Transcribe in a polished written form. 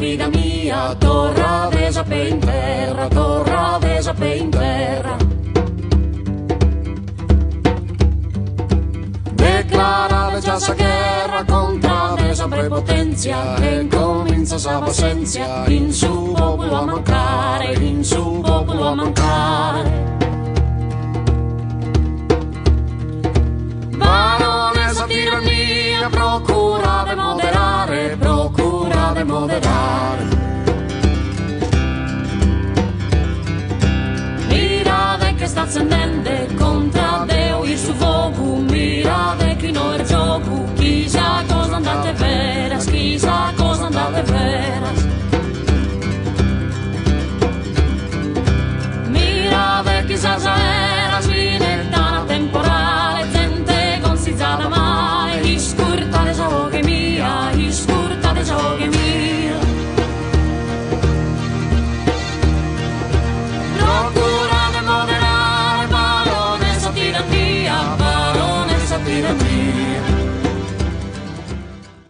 figa mia, torra desa pe in terra, torra desa pe in terra. Declarare già sa guerra contra desa prepotenzia e comincia sa pazienza in su popolo a mancare, in su popolo a mancare.